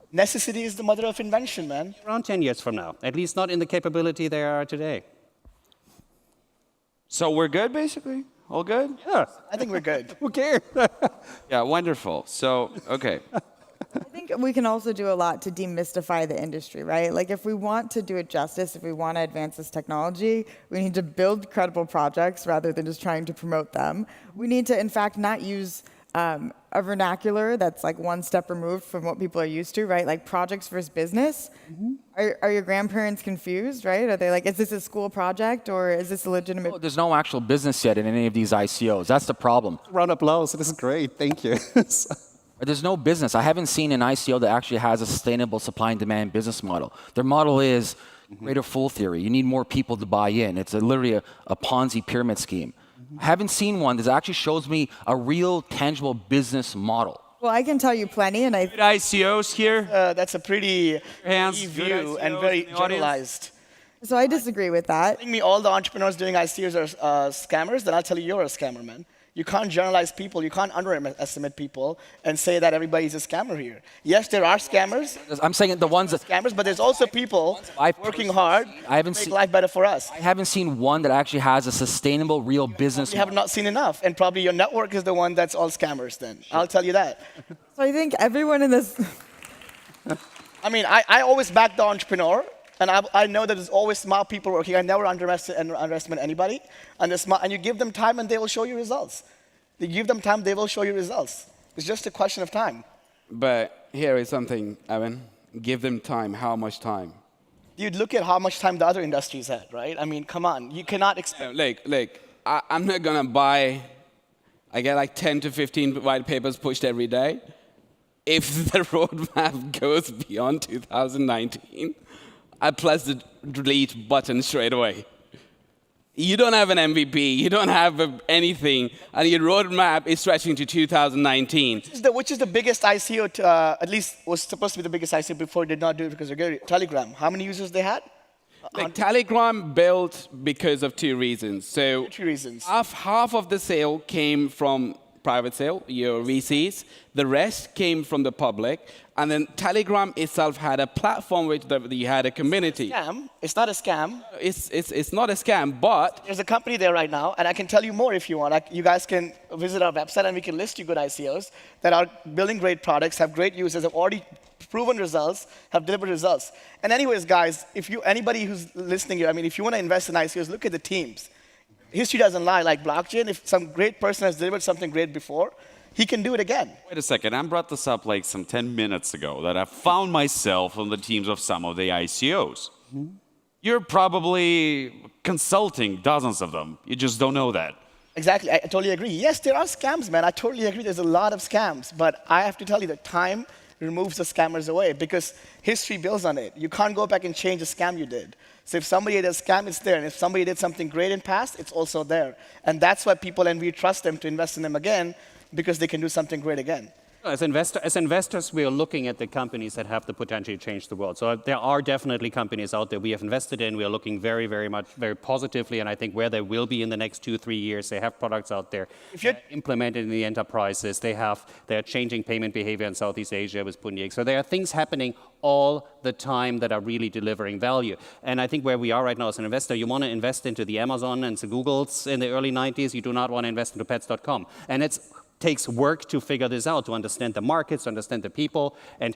Necessity is the mother of invention, man. Around 10 years from now, at least not in the capability they are today. So we're good, basically? All good? Yeah. I think we're good. Who cares? Yeah, wonderful. So, okay. I think we can also do a lot to demystify the industry, right? Like, if we want to do it justice, if we want to advance this technology, we need to build credible projects rather than just trying to promote them. We need to, in fact, not use a vernacular that's like one step removed from what people are used to, right? Like projects versus business. Mm-hmm. Are your grandparents confused, right? Are they like, is this a school project or is this a legitimate? Oh, there's no actual business yet in any of these ICOs. That's the problem. Round of applause. This is great. Thank you. There's no business. I haven't seen an ICO that actually has a sustainable supply and demand business model. Their model is greater fool theory. You need more people to buy in. It's literally a Ponzi pyramid scheme. I haven't seen one that actually shows me a real, tangible business model. Well, I can tell you plenty, and Good ICOs here. That's a pretty naive view and very generalized. So I disagree with that. Telling me all the entrepreneurs doing ICOs are scammers, then I'll tell you you're a scammer, man. You can't generalize people, you can't underestimate people and say that everybody's a scammer here. Yes, there are scammers. I'm saying the ones that Scammers, but there's also people working hard to make life better for us. I haven't seen one that actually has a sustainable, real business You have not seen enough, and probably your network is the one that's all scammers then. I'll tell you that. So I think everyone in this... I mean, I always back the entrepreneur. And I know that there's always smart people working. I never underestimate anybody. And you give them time, and they will show you results. You give them time, they will show you results. It's just a question of time. But here is something, Evan. Give them time. How much time? You'd look at how much time the other industries had, right? I mean, come on. You cannot expect... Look, I'm not going to buy... I get like 10 to 15 white papers pushed every day. If the roadmap goes beyond 2019... I press the delete button straight away. You don't have an MVP, you don't have anything, and your roadmap is stretching to 2019. Which is the biggest ICO, at least was supposed to be the biggest ICO before it did not do it because of Telegram. How many users they had? Like Telegram built because of two reasons. So two reasons. Half of the sale came from private sale, your VCs. The rest came from the public. And then Telegram itself had a platform which you had a community. Scam. It's not a scam. It's not a scam, but There's a company there right now, and I can tell you more if you want. You guys can visit our website, and we can list you good ICOs that are building great products, have great users, have already proven results, have delivered results. And anyways, guys, anybody who's listening here, I mean, if you want to invest in ICOs, look at the teams. History doesn't lie. Like blockchain, if some great person has delivered something great before, he can do it again. Wait a second, I brought this up like some 10 minutes ago that I found myself on the teams of some of the ICOs. You're probably consulting dozens of them. You just don't know that. Exactly, I totally agree. Yes, there are scams, man. I totally agree. There's a lot of scams, but I have to tell you that time removes the scammers away because history builds on it. You can't go back and change a scam you did. So if somebody did a scam, it's there. And if somebody did something great in past, it's also there. And that's why people, and we trust them to invest in them again because they can do something great again. As investors, we are looking at the companies that have the potential to change the world. So there are definitely companies out there we have invested in. We are looking very positively, and I think where they will be in the next 2-3 years. They have products out there implemented in the enterprises. They're changing payment behavior in Southeast Asia with Punjik. So there are things happening all the time that are really delivering value. And I think where we are right now as an investor, you want to invest into the Amazon and the Googles in the early 90s. You do not want to invest into pets.com. And takes work to figure this out, to understand the markets, to understand the people, and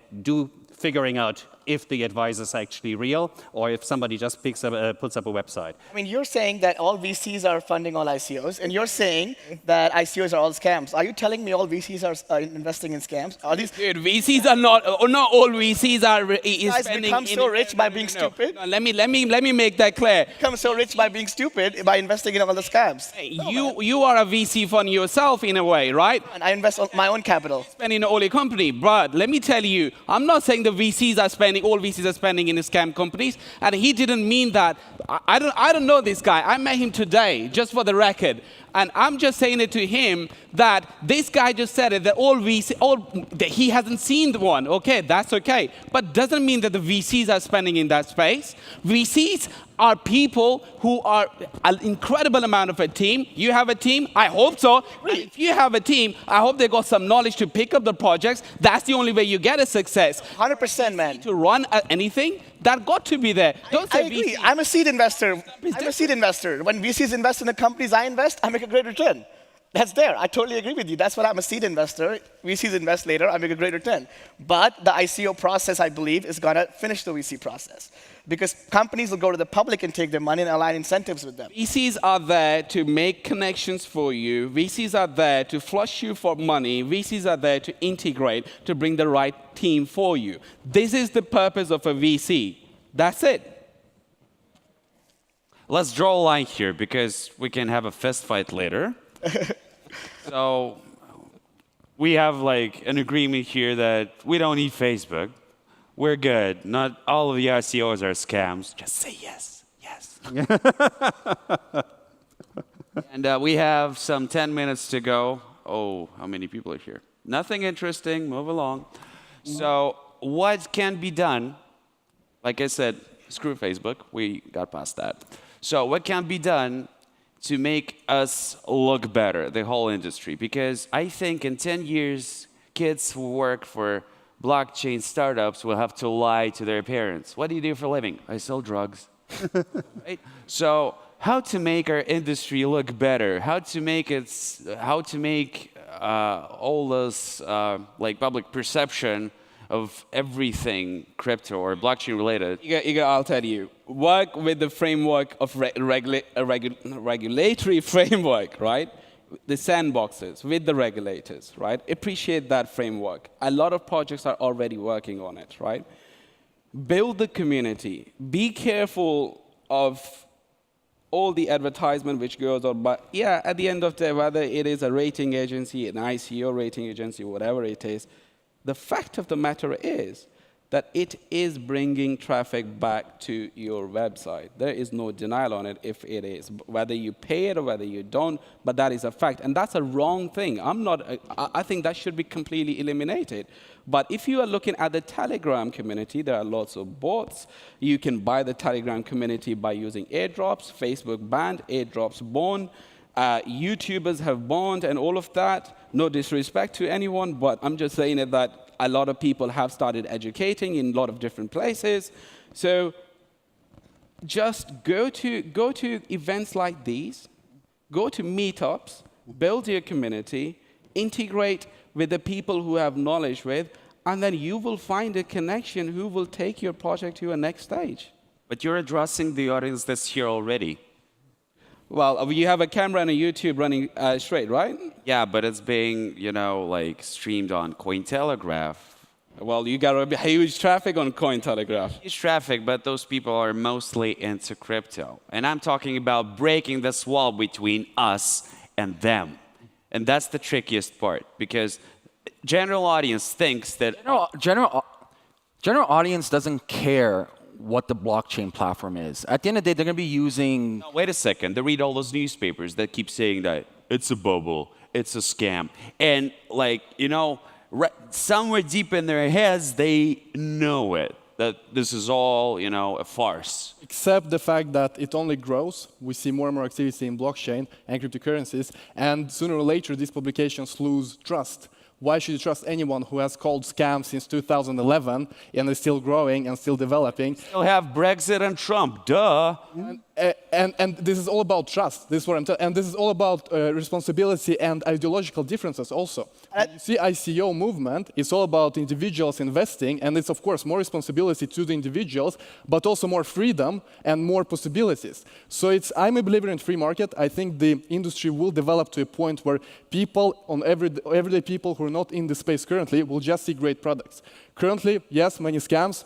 figuring out if the advisor is actually real or if somebody just puts up a website. I mean, you're saying that all VCs are funding all ICOs, and you're saying that ICOs are all scams. Are you telling me all VCs are investing in scams? Are these dude, VCs are not all VCs are guys spending become so rich by being stupid? No, let me make that clear. Become so rich by being stupid by investing in all the scams. You are a VC fund yourself in a way, right? And I invest my own capital. Spending all your company, but let me tell you, I'm not saying all VCs are spending in scam companies, and he didn't mean that. I don't know this guy. I met him today, just for the record, and I'm just saying it to him that this guy just said it, that that he hasn't seen the one. Okay, that's okay, but doesn't mean that the VCs are spending in that space. VCs are people who are an incredible amount of a team. You have a team? I hope so. And if you have a team, I hope they got some knowledge to pick up the projects. That's the only way you get a success. 100%, man. To run anything, that got to be there. Don't say I agree. VC. I'm a seed investor. When VCs invest in the companies I invest, I make a great return. That's there. I totally agree with you. That's what I'm a seed investor. VCs invest later, I make a great return. But the ICO process, I believe, is going to finish the VC process. Because companies will go to the public and take their money and align incentives with them. VCs are there to make connections for you. VCs are there to flush you for money. VCs are there to integrate, to bring the right team for you. This is the purpose of a VC. That's it. Let's draw a line here because we can have a fist fight later. So we have like an agreement here that we don't need Facebook. We're good. Not all of the ICOs are scams. Just say yes. Yes. And we have some 10 minutes to go. Oh, how many people are here? Nothing interesting. Move along. So what can be done? Like I said, screw Facebook. We got past that. So what can be done to make us look better, the whole industry? Because I think in 10 years, kids who work for blockchain startups will have to lie to their parents. What do you do for a living? I sell drugs. Right? So how to make our industry look better? How to make all this like public perception of everything crypto or blockchain related? Igor, I'll tell you. Work with the framework of regulatory framework, right? The sandboxes with the regulators, right? Appreciate that framework. A lot of projects are already working on it, right? Build the community. Be careful of all the advertisement which goes on. But yeah, at the end of the day, whether it is a rating agency, an ICO rating agency, whatever it is, the fact of the matter is that it is bringing traffic back to your website. There is no denial on it if it is, whether you pay it or whether you don't, but that is a fact. And that's a wrong thing. I think that should be completely eliminated. But if you are looking at the Telegram community, there are lots of bots. You can buy the Telegram community by using airdrops. Facebook banned, airdrops born. YouTubers have bond and all of that. No disrespect to anyone, but I'm just saying it that a lot of people have started educating in a lot of different places. So just go to events like these, go to meetups, build your community, integrate with the people who have knowledge with, and then you will find a connection who will take your project to a next stage. But you're addressing the audience that's here already. Well, you have a camera and a YouTube running straight, right? Yeah, but it's being, like streamed on Cointelegraph. Well, you got a huge traffic on Cointelegraph. Huge traffic, but those people are mostly into crypto. And I'm talking about breaking this wall between us and them. And that's the trickiest part, because general audience thinks that... General audience doesn't care what the blockchain platform is. At the end of the day, they're going to be using... No, wait a second. They read all those newspapers that keep saying that it's a bubble, it's a scam. And, somewhere deep in their heads, they know it, that this is all, a farce. Except the fact that it only grows. We see more and more activity in blockchain and cryptocurrencies, and sooner or later, these publications lose trust. Why should you trust anyone who has called scam since 2011 and is still growing and still developing? Still have Brexit and Trump, duh. And this is all about trust. This is what I'm telling. And this is all about responsibility and ideological differences also. You see, ICO movement is all about individuals investing, and it's of course more responsibility to the individuals, but also more freedom and more possibilities. So I'm a believer in free market. I think the industry will develop to a point where people, everyday people who are not in the space currently, will just see great products. Currently, yes, many scams.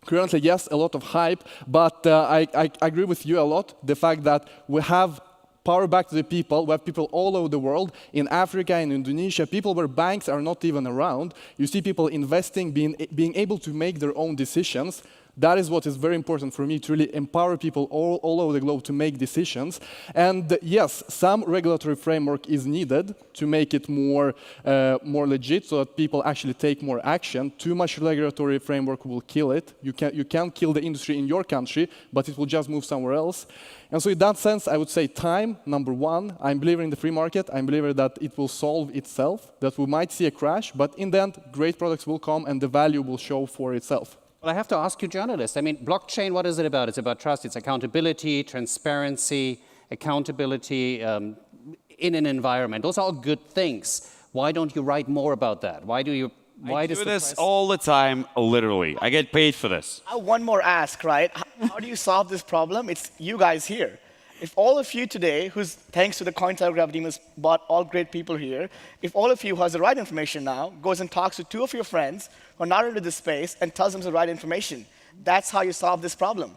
Currently, yes, a lot of hype, but I agree with you a lot. The fact that we have power back to the people. We have people all over the world, in Africa, in Indonesia, people where banks are not even around. You see people investing, being able to make their own decisions. That is what is very important for me, to really empower people all over the globe to make decisions. And yes, some regulatory framework is needed to make it more legit, so that people actually take more action. Too much regulatory framework will kill it. You can't kill the industry in your country, but it will just move somewhere else. And so in that sense, I would say time, number one. I'm a believer in the free market. I'm a believer that it will solve itself, that we might see a crash, but in the end, great products will come and the value will show for itself. Well, I have to ask you, journalists. I mean, blockchain, what is it about? It's about trust. It's accountability, transparency, accountability in an environment. Those are all good things. Why don't you write more about that? Why do you? Why I do this all the time, literally. I get paid for this. One more ask, right? How do you solve this problem? It's you guys here. If all of you today, who's thanks to the Cointelegraph team has brought all great people here, if all of you who has the right information now goes and talks to two of your friends who are not into this space and tells them the right information, that's how you solve this problem.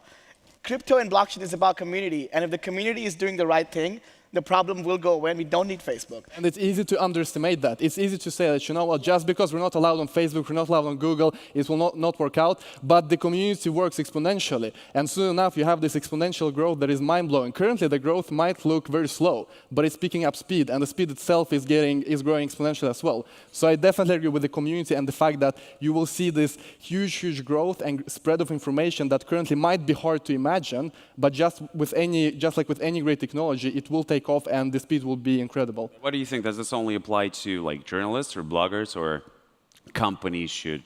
Crypto and blockchain is about community, and if the community is doing the right thing, the problem will go away and we don't need Facebook. And it's easy to underestimate that. It's easy to say that, you know what, just because we're not allowed on Facebook, we're not allowed on Google, it will not work out, but the community works exponentially. And soon enough, you have this exponential growth that is mind-blowing. Currently, the growth might look very slow, but it's picking up speed, and the speed itself is growing exponentially as well. So I definitely agree with the community and the fact that you will see this huge growth and spread of information that currently might be hard to imagine, but just like with any great technology, it will take off and the speed will be incredible. What do you think? Does this only apply to like journalists or bloggers, or companies should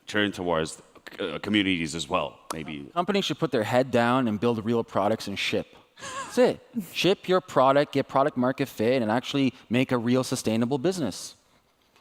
turn towards communities as well? Maybe companies should put their head down and build real products and ship. That's it. Ship your product, get product market fit, and actually make a real sustainable business.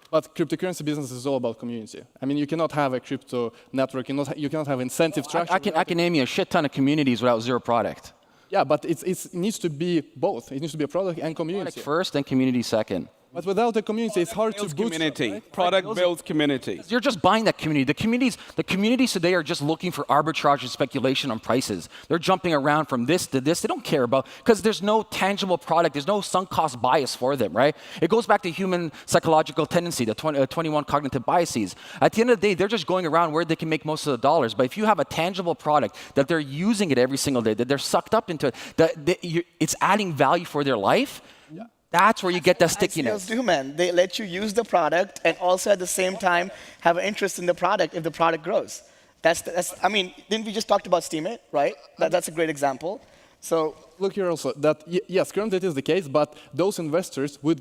But cryptocurrency business is all about community. I mean, you cannot have a crypto network, you cannot have incentive structure. I can name you a shit ton of communities without zero product. Yeah, but it needs to be both. It needs to be a product and community. Product first and community second. But without a community, it's hard to bootstrap, community. Right? Product builds community. You're just buying that community. The communities today are just looking for arbitrage and speculation on prices. They're jumping around from this to this. They don't care about, because there's no tangible product. There's no sunk cost bias for them, right? It goes back to human psychological tendency, the 21 cognitive biases. At the end of the day, they're just going around where they can make most of the dollars. But if you have a tangible product that they're using it every single day, that they're sucked up into it, it's adding value for their life. Yeah. That's where you get that stickiness. Do, man. They let you use the product and also at the same time have an interest in the product if the product grows. I mean, didn't we just talk about Steemit, right? That's a great example. So Look here also that yes, currently it is the case, but those investors will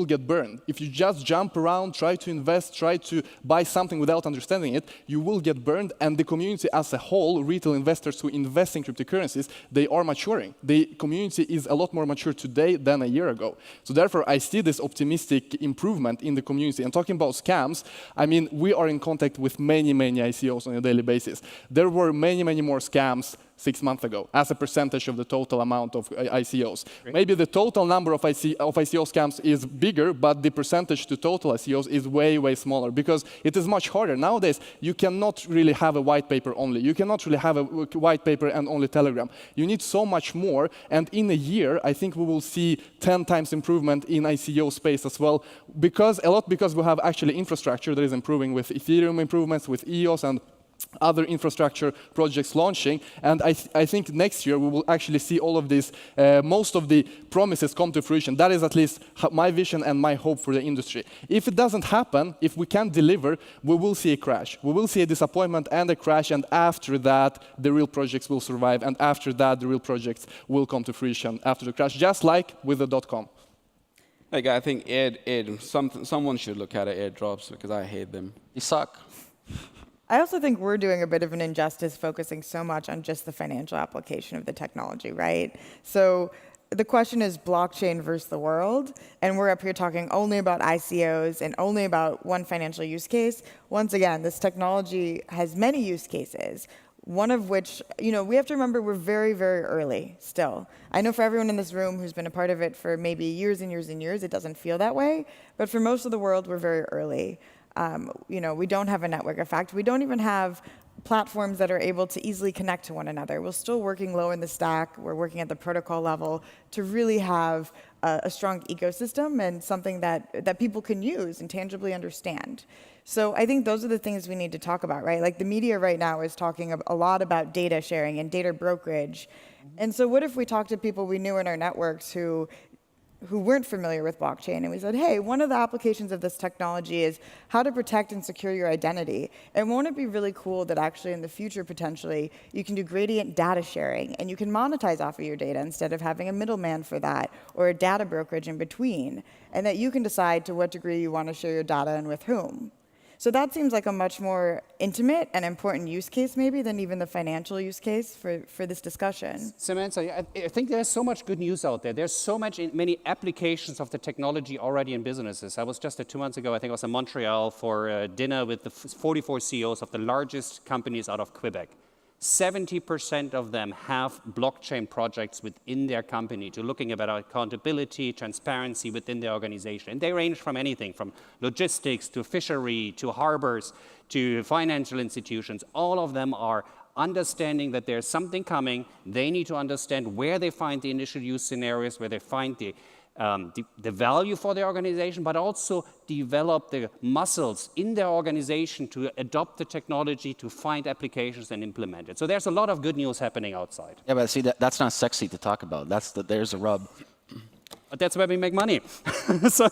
get burned. If you just jump around, try to invest, try to buy something without understanding it, you will get burned. And the community as a whole, retail investors who invest in cryptocurrencies, they are maturing. The community is a lot more mature today than a year ago. So therefore, I see this optimistic improvement in the community. And talking about scams, I mean, we are in contact with many ICOs on a daily basis. There were many more scams 6 months ago as a percentage of the total amount of ICOs. Great. Maybe the total number of ICO scams is bigger, but the percentage to total ICOs is way smaller because it is much harder. Nowadays, you cannot really have a white paper only. You cannot really have a white paper and only Telegram. You need so much more, and in a year, I think we will see 10 times improvement in ICO space as well, because we have actually infrastructure that is improving with Ethereum improvements, with EOS and other infrastructure projects launching, and I think next year we will actually see all of this, most of the promises come to fruition. That is at least my vision and my hope for the industry. If it doesn't happen, if we can't deliver, we will see a crash. We will see a disappointment and a crash, and after that, the real projects will survive, and after that, the real projects will come to fruition after the crash, just like with the .com. Like, I think someone should look at airdrops because I hate them. You suck. I also think we're doing a bit of an injustice focusing so much on just the financial application of the technology, right? So the question is blockchain versus the world, and we're up here talking only about ICOs and only about one financial use case. Once again, this technology has many use cases, one of which, we have to remember we're very early still. I know for everyone in this room who's been a part of it for maybe years and years, it doesn't feel that way, but for most of the world, we're very early. We don't have a network effect. We don't even have platforms that are able to easily connect to one another. We're still working low in the stack. We're working at the protocol level to really have a strong ecosystem and something that people can use and tangibly understand. So I think those are the things we need to talk about, right? Like the media right now is talking a lot about data sharing and data brokerage. And so what if we talk to people we knew in our networks who weren't familiar with blockchain, and we said, hey, one of the applications of this technology is how to protect and secure your identity. And won't it be really cool that actually in the future, potentially, you can do gradient data sharing, and you can monetize off of your data instead of having a middleman for that, or a data brokerage in between, and that you can decide to what degree you want to share your data and with whom. So that seems like a much more intimate and important use case maybe than even the financial use case for this discussion. Samantha, I think there's so much good news out there. There's so many applications of the technology already in businesses. I was just 2 months ago, I think I was in Montreal for dinner with the 44 CEOs of the largest companies out of Quebec. 70% of them have blockchain projects within their company to looking about accountability, transparency within their organization. And they range from anything from logistics to fishery to harbors to financial institutions. All of them are understanding that there's something coming. They need to understand where they find the initial use scenarios, where they find the value for their organization, but also develop the muscles in their organization to adopt the technology, to find applications and implement it. So there's a lot of good news happening outside. Yeah, but see, that's not sexy to talk about. There's a rub. But that's where we make money. So.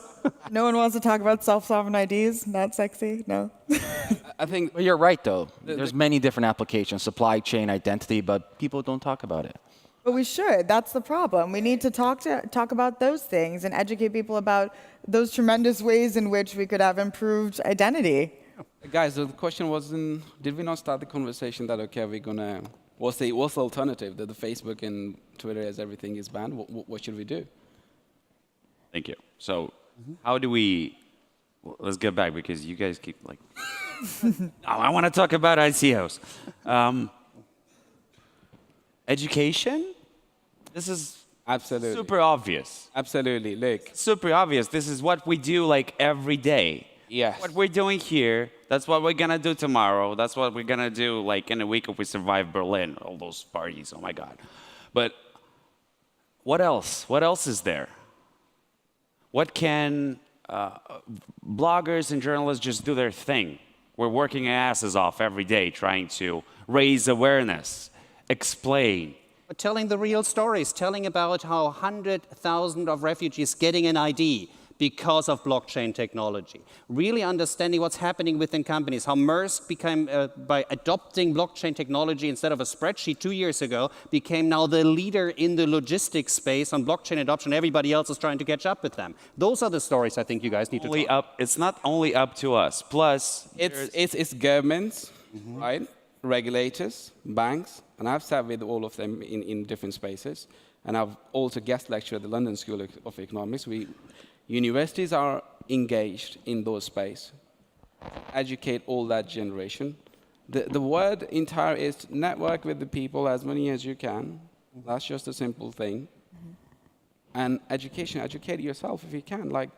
No one wants to talk about self-sovereign IDs? Not sexy? No? I think Well, you're right, though. There's many different applications, supply chain, identity, but people don't talk about it. But we should. That's the problem. We need to talk about those things and educate people about those tremendous ways in which we could have improved identity. Guys, the question wasn't, did we not start the conversation that, okay, we're going to, what's the alternative? That the Facebook and Twitter as everything is banned? What should we do? Thank you. So how do we, let's get back because you guys keep like, I want to talk about ICOs. Education? This is absolutely super obvious. Absolutely, look. Super obvious. This is what we do like every day. Yes. What we're doing here, that's what we're gonna do tomorrow. That's what we're gonna do like in a week if we survive Berlin, all those parties, oh my God. But what else? What else is there? What can bloggers and journalists just do their thing? We're working our asses off every day trying to raise awareness, explain. But telling the real stories, telling about how 100,000 of refugees getting an ID because of blockchain technology. Really understanding what's happening within companies, how Maersk became, by adopting blockchain technology instead of a spreadsheet 2 years ago, became now the leader in the logistics space on blockchain adoption. Everybody else is trying to catch up with them. Those are the stories I think you guys need to talk. It's not only up to us. Plus, it's governments, right? Regulators, banks, and I've sat with all of them in different spaces. And I've also guest lectured at the London School of Economics. Universities are engaged in those space, educate all that generation. The word entire is network with the people as many as you can. That's just a simple thing. And education, educate yourself if you can. Like,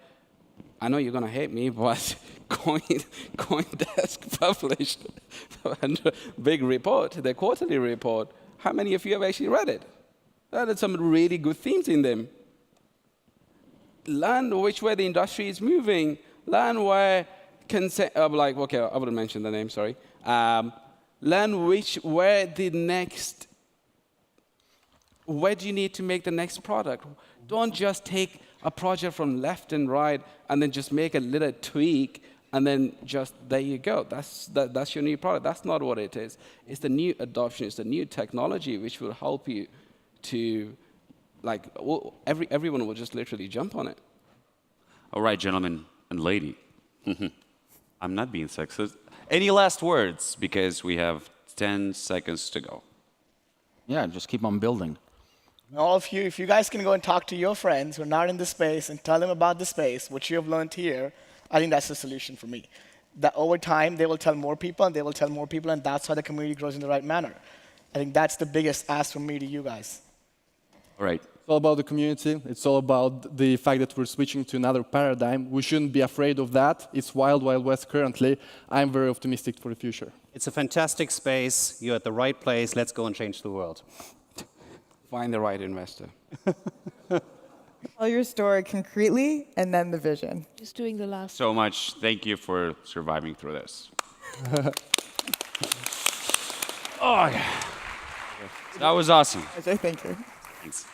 I know you're going to hate me, but CoinDesk published a big report, their quarterly report. How many of you have actually read it? There's some really good themes in them. Learn which way the industry is moving. Learn where okay, I wouldn't mention the name, sorry. Learn where do you need to make the next product? Don't just take a project from left and right and then just make a little tweak and then just, there you go. That's your new product. That's not what it is. It's the new adoption. It's the new technology which will help you to, like, everyone will just literally jump on it. all right, gentlemen and lady. I'm not being sexist. Any last words? Because we have 10 seconds to go. Yeah, just keep on building. All of you, if you guys can go and talk to your friends who are not in the space and tell them about the space, what you have learned here, I think that's the solution for me. That over time, they will tell more people, and they will tell more people, and that's how the community grows in the right manner. I think that's the biggest ask from me to you guys. All right. It's all about the community. It's all about the fact that we're switching to another paradigm. We shouldn't be afraid of that. It's wild, wild west currently. I'm very optimistic for the future. It's a fantastic space. You're at the right place. Let's go and change the world. Find the right investor. Tell your story concretely and then the vision. Just doing the last. So much. Thank you for surviving through this. Oh, yeah. That was awesome. I say thank you. Thanks.